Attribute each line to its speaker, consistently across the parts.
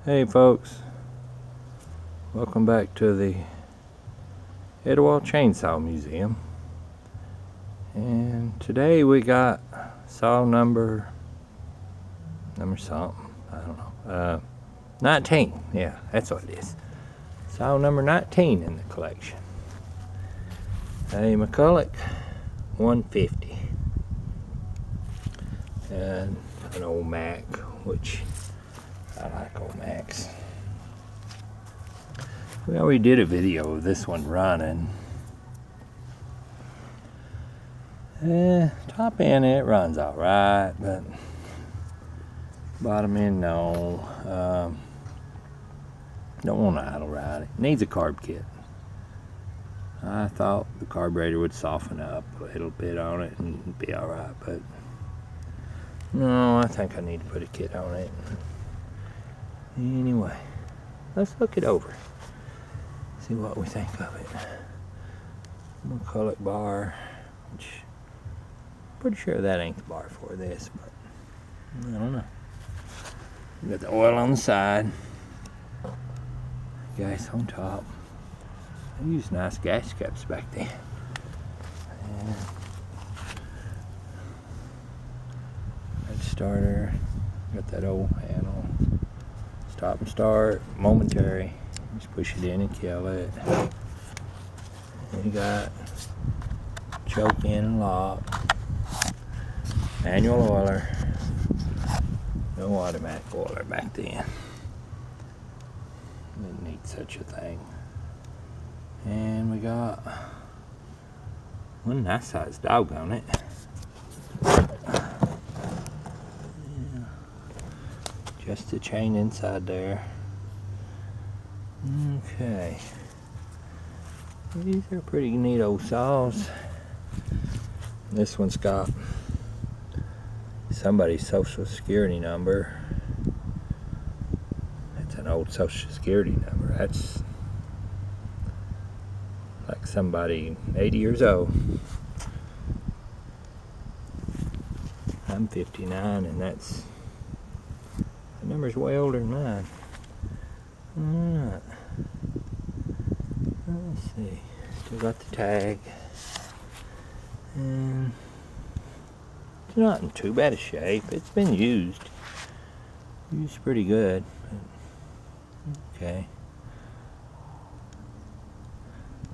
Speaker 1: Hey folks, welcome back to the Etowah Chainsaw Museum, and today we got saw number something, I don't know, 19, yeah, that's what it is. Saw number 19 in the collection. A McCulloch 150 and an old Mac, which I like old Macs. We already did a video of this one running. Top end it runs alright, but bottom end no. Don't want to idle ride it. Needs a carb kit. I thought the carburetor would soften up a little bit on it and be alright, but no, I think I need to put a kit on it. Anyway, let's look it over. See what we think of it. McCulloch bar, which I'm pretty sure that ain't the bar for this, but I don't know. We got the oil on the side, gas on top. I used nice gas caps back then. And red starter, got that old handle. Stop and start, momentary. Just push it in and kill it. And you got choke in and lock. Manual oiler. No automatic oiler back then. Didn't need such a thing. And we got one nice sized dog on it. Just the chain inside there. Okay. These are pretty neat old saws. This one's got somebody's social security number. It's an old social security number. That's like somebody 80 years old. I'm 59 and that's the number's way older than mine. Alright. Let's see. Still got the tag. And it's not in too bad a shape. It's been used. Used pretty good. But okay.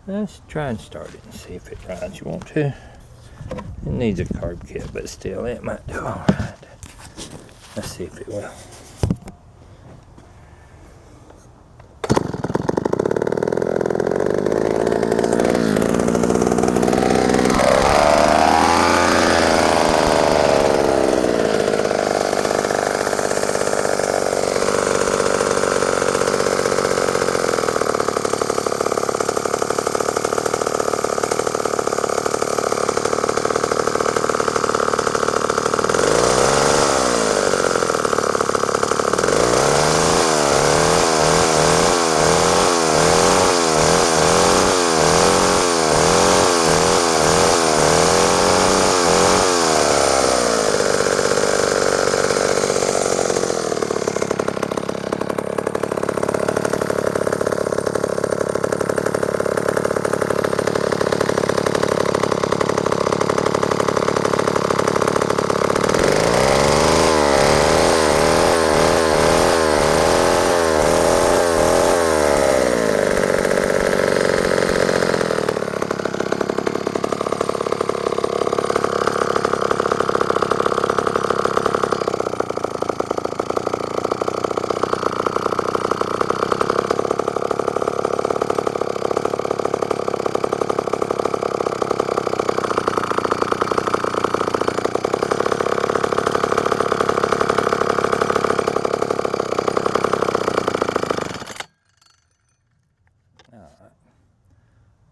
Speaker 1: Let's try and start it and see if it runs. You want to? It needs a carb kit, but still it might do alright. Let's see if it will.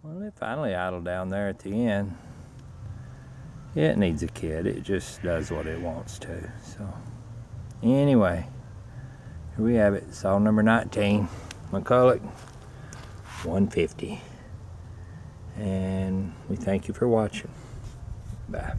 Speaker 1: Well, it finally idled down there at the end. It needs a kit. It just does what it wants to. So, anyway, here we have it. Saw number 19, McCulloch 150. And we thank you for watching. Bye.